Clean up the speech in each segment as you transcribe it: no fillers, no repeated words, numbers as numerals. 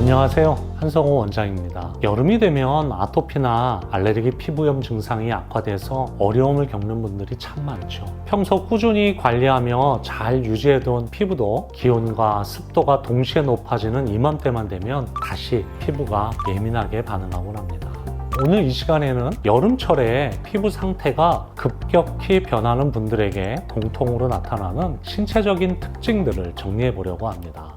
안녕하세요, 한성호 원장입니다. 여름이 되면 아토피나 알레르기 피부염 증상이 악화돼서 어려움을 겪는 분들이 참 많죠. 평소 꾸준히 관리하며 잘 유지해둔 피부도 기온과 습도가 동시에 높아지는 이맘때만 되면 다시 피부가 예민하게 반응하곤 합니다. 오늘 이 시간에는 여름철에 피부 상태가 급격히 변하는 분들에게 공통으로 나타나는 신체적인 특징들을 정리해 보려고 합니다.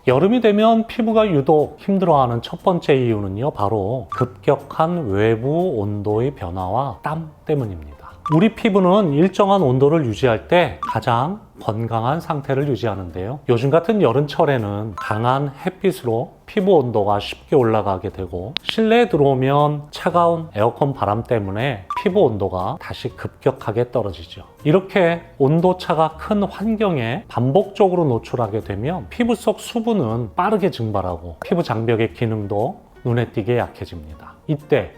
여름이 되면 피부가 유독 힘들어하는 첫 번째 이유는요, 바로 급격한 외부 온도의 변화와 땀 때문입니다. 우리 피부는 일정한 온도를 유지할 때 가장 건강한 상태를 유지하는데요. 요즘 같은 여름철에는 강한 햇빛으로 피부 온도가 쉽게 올라가게 되고 실내에 들어오면 차가운 에어컨 바람 때문에 피부 온도가 다시 급격하게 떨어지죠. 이렇게 온도차가 큰 환경에 반복적으로 노출하게 되면 피부 속 수분은 빠르게 증발하고 피부 장벽의 기능도 눈에 띄게 약해집니다. 이때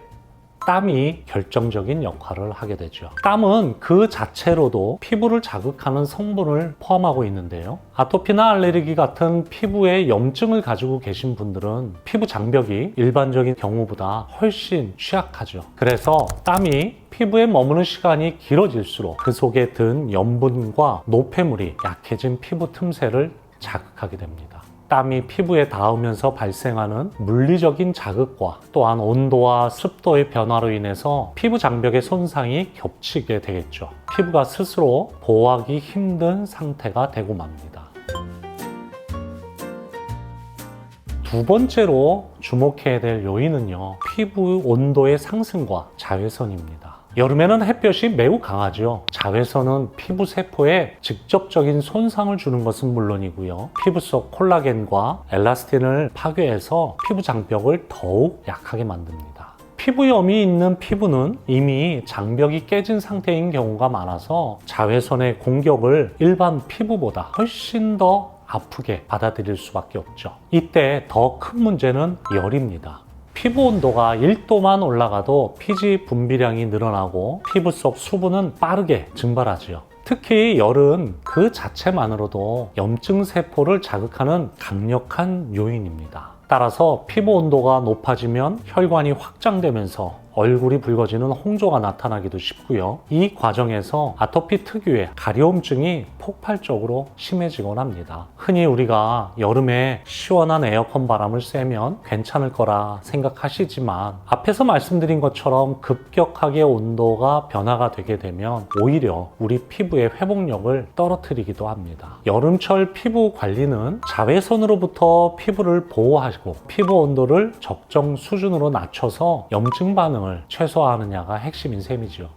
땀이 결정적인 역할을 하게 되죠. 땀은 그 자체로도 피부를 자극하는 성분을 포함하고 있는데요. 아토피나 알레르기 같은 피부에 염증을 가지고 계신 분들은 피부 장벽이 일반적인 경우보다 훨씬 취약하죠. 그래서 땀이 피부에 머무는 시간이 길어질수록 그 속에 든 염분과 노폐물이 약해진 피부 틈새를 자극하게 됩니다. 땀이 피부에 닿으면서 발생하는 물리적인 자극과 또한 온도와 습도의 변화로 인해서 피부 장벽의 손상이 겹치게 되겠죠. 피부가 스스로 보호하기 힘든 상태가 되고 맙니다. 두 번째로 주목해야 될 요인은요, 피부 온도의 상승과 자외선입니다. 여름에는 햇볕이 매우 강하죠. 자외선은 피부 세포에 직접적인 손상을 주는 것은 물론이고요. 피부 속 콜라겐과 엘라스틴을 파괴해서 피부 장벽을 더욱 약하게 만듭니다. 피부염이 있는 피부는 이미 장벽이 깨진 상태인 경우가 많아서 자외선의 공격을 일반 피부보다 훨씬 더 아프게 받아들일 수밖에 없죠. 이때 더 큰 문제는 열입니다. 피부 온도가 1도만 올라가도 피지 분비량이 늘어나고 피부 속 수분은 빠르게 증발하죠. 특히 열은 그 자체만으로도 염증 세포를 자극하는 강력한 요인입니다. 따라서 피부 온도가 높아지면 혈관이 확장되면서 얼굴이 붉어지는 홍조가 나타나기도 쉽고요. 이 과정에서 아토피 특유의 가려움증이 폭발적으로 심해지곤 합니다. 흔히 우리가 여름에 시원한 에어컨 바람을 쐬면 괜찮을 거라 생각하시지만 앞에서 말씀드린 것처럼 급격하게 온도가 변화가 되게 되면 오히려 우리 피부의 회복력을 떨어뜨리기도 합니다. 여름철 피부 관리는 자외선으로부터 피부를 보호하고 피부 온도를 적정 수준으로 낮춰서 염증 반응을 최소화하느냐가 핵심인 셈이죠.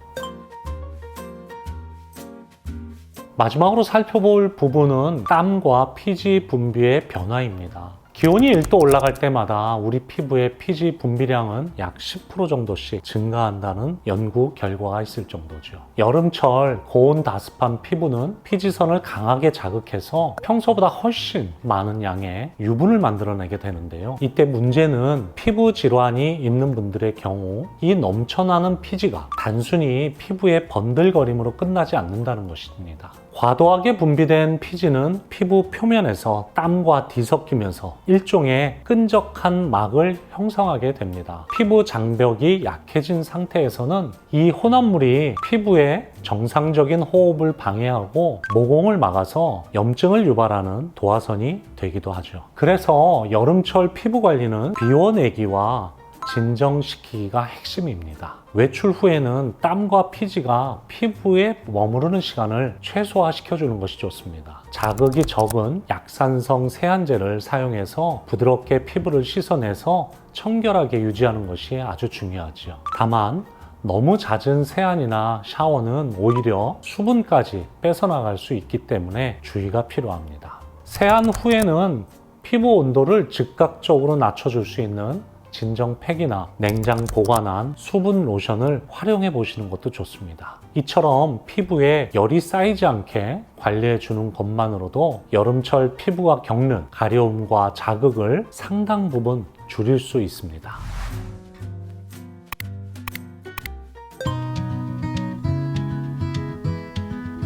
마지막으로 살펴볼 부분은 땀과 피지 분비의 변화입니다. 기온이 1도 올라갈 때마다 우리 피부의 피지 분비량은 약 10% 정도씩 증가한다는 연구 결과가 있을 정도죠. 여름철 고온다습한 피부는 피지선을 강하게 자극해서 평소보다 훨씬 많은 양의 유분을 만들어내게 되는데요. 이때 문제는 피부 질환이 있는 분들의 경우 이 넘쳐나는 피지가 단순히 피부의 번들거림으로 끝나지 않는다는 것입니다. 과도하게 분비된 피지는 피부 표면에서 땀과 뒤섞이면서 일종의 끈적한 막을 형성하게 됩니다. 피부 장벽이 약해진 상태에서는 이 혼합물이 피부의 정상적인 호흡을 방해하고 모공을 막아서 염증을 유발하는 도화선이 되기도 하죠. 그래서 여름철 피부 관리는 비워내기와 진정시키기가 핵심입니다. 외출 후에는 땀과 피지가 피부에 머무르는 시간을 최소화시켜주는 것이 좋습니다. 자극이 적은 약산성 세안제를 사용해서 부드럽게 피부를 씻어내서 청결하게 유지하는 것이 아주 중요하죠. 다만 너무 잦은 세안이나 샤워는 오히려 수분까지 뺏어나갈 수 있기 때문에 주의가 필요합니다. 세안 후에는 피부 온도를 즉각적으로 낮춰줄 수 있는 진정팩이나 냉장 보관한 수분 로션을 활용해 보시는 것도 좋습니다. 이처럼 피부에 열이 쌓이지 않게 관리해 주는 것만으로도 여름철 피부가 겪는 가려움과 자극을 상당 부분 줄일 수 있습니다.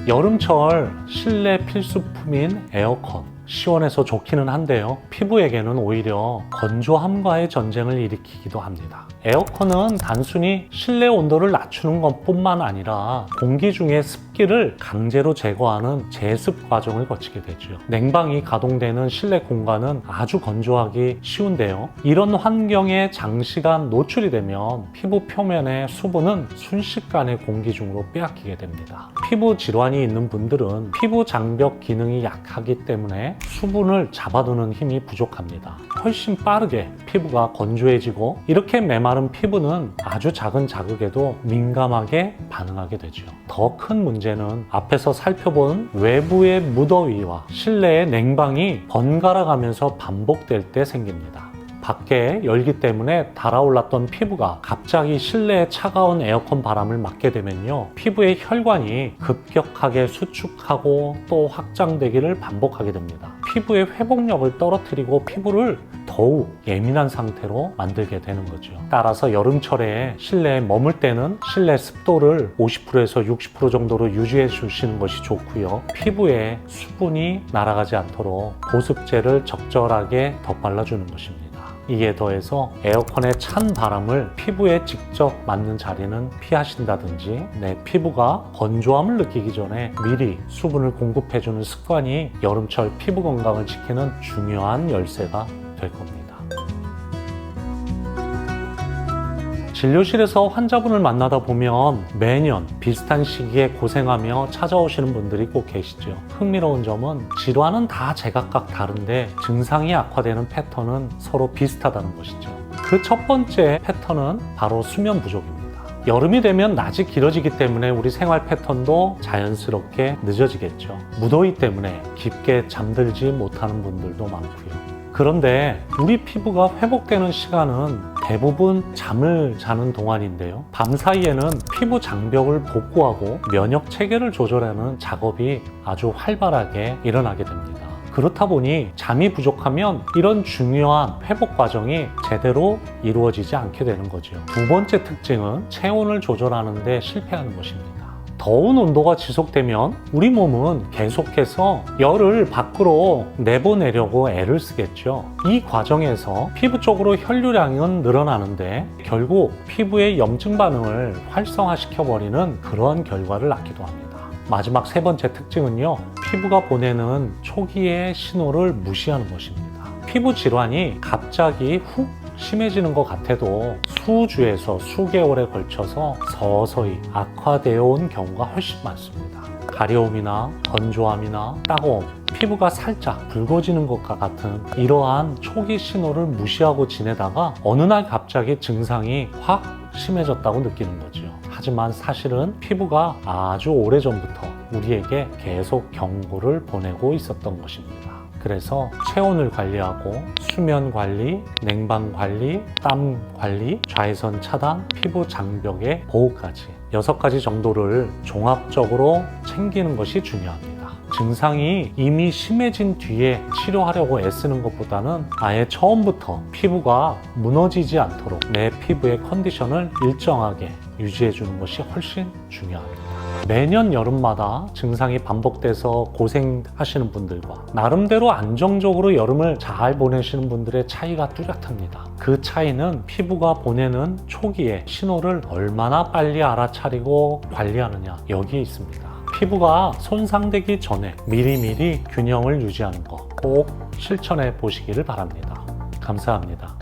여름철 실내 필수품인 에어컨, 시원해서 좋기는 한데요. 피부에게는 오히려 건조함과의 전쟁을 일으키기도 합니다. 에어컨은 단순히 실내 온도를 낮추는 것뿐만 아니라 공기 중에 습기를 강제로 제거하는 제습 과정을 거치게 되죠. 냉방이 가동되는 실내 공간은 아주 건조하기 쉬운데요. 이런 환경에 장시간 노출이 되면 피부 표면의 수분은 순식간에 공기 중으로 빼앗기게 됩니다. 피부 질환이 있는 분들은 피부 장벽 기능이 약하기 때문에 수분을 잡아두는 힘이 부족합니다. 훨씬 빠르게 피부가 건조해지고 이렇게 메마른 피부는 아주 작은 자극에도 민감하게 반응하게 되죠. 더 큰 문제는 앞에서 살펴본 외부의 무더위와 실내의 냉방이 번갈아 가면서 반복될 때 생깁니다. 밖에 열기 때문에 달아올랐던 피부가 갑자기 실내의 차가운 에어컨 바람을 맞게 되면요, 피부의 혈관이 급격하게 수축하고 또 확장되기를 반복하게 됩니다. 피부의 회복력을 떨어뜨리고 피부를 더욱 예민한 상태로 만들게 되는 거죠. 따라서 여름철에 실내에 머물 때는 실내 습도를 50%에서 60% 정도로 유지해 주시는 것이 좋고요. 피부에 수분이 날아가지 않도록 보습제를 적절하게 덧발라주는 것입니다. 이에 더해서 에어컨의 찬 바람을 피부에 직접 맞는 자리는 피하신다든지 내 피부가 건조함을 느끼기 전에 미리 수분을 공급해주는 습관이 여름철 피부 건강을 지키는 중요한 열쇠가 될 겁니다. 진료실에서 환자분을 만나다 보면 매년 비슷한 시기에 고생하며 찾아오시는 분들이 꼭 계시죠. 흥미로운 점은 질환은 다 제각각 다른데 증상이 악화되는 패턴은 서로 비슷하다는 것이죠. 그 첫 번째 패턴은 바로 수면 부족입니다. 여름이 되면 낮이 길어지기 때문에 우리 생활 패턴도 자연스럽게 늦어지겠죠. 무더위 때문에 깊게 잠들지 못하는 분들도 많고요. 그런데 우리 피부가 회복되는 시간은 대부분 잠을 자는 동안인데요. 밤 사이에는 피부 장벽을 복구하고 면역 체계를 조절하는 작업이 아주 활발하게 일어나게 됩니다. 그렇다 보니 잠이 부족하면 이런 중요한 회복 과정이 제대로 이루어지지 않게 되는 거죠. 두 번째 특징은 체온을 조절하는 데 실패하는 것입니다. 더운 온도가 지속되면 우리 몸은 계속해서 열을 밖으로 내보내려고 애를 쓰겠죠. 이 과정에서 피부 쪽으로 혈류량은 늘어나는데 결국 피부의 염증 반응을 활성화시켜버리는 그러한 결과를 낳기도 합니다. 마지막 세 번째 특징은요, 피부가 보내는 초기의 신호를 무시하는 것입니다. 피부 질환이 갑자기 훅 심해지는 것 같아도 수주에서 수개월에 걸쳐서 서서히 악화되어 온 경우가 훨씬 많습니다. 가려움이나 건조함이나 따가움, 피부가 살짝 붉어지는 것과 같은 이러한 초기 신호를 무시하고 지내다가 어느 날 갑자기 증상이 확 심해졌다고 느끼는 거죠. 하지만 사실은 피부가 아주 오래전부터 우리에게 계속 경고를 보내고 있었던 것입니다. 그래서 체온을 관리하고 수면 관리, 냉방 관리, 땀 관리, 자외선 차단, 피부 장벽의 보호까지 6가지 정도를 종합적으로 챙기는 것이 중요합니다. 증상이 이미 심해진 뒤에 치료하려고 애쓰는 것보다는 아예 처음부터 피부가 무너지지 않도록 내 피부의 컨디션을 일정하게 유지해 주는 것이 훨씬 중요합니다. 매년 여름마다 증상이 반복돼서 고생하시는 분들과 나름대로 안정적으로 여름을 잘 보내시는 분들의 차이가 뚜렷합니다. 그 차이는 피부가 보내는 초기에 신호를 얼마나 빨리 알아차리고 관리하느냐, 여기에 있습니다. 피부가 손상되기 전에 미리미리 균형을 유지하는 거 꼭 실천해 보시기를 바랍니다. 감사합니다.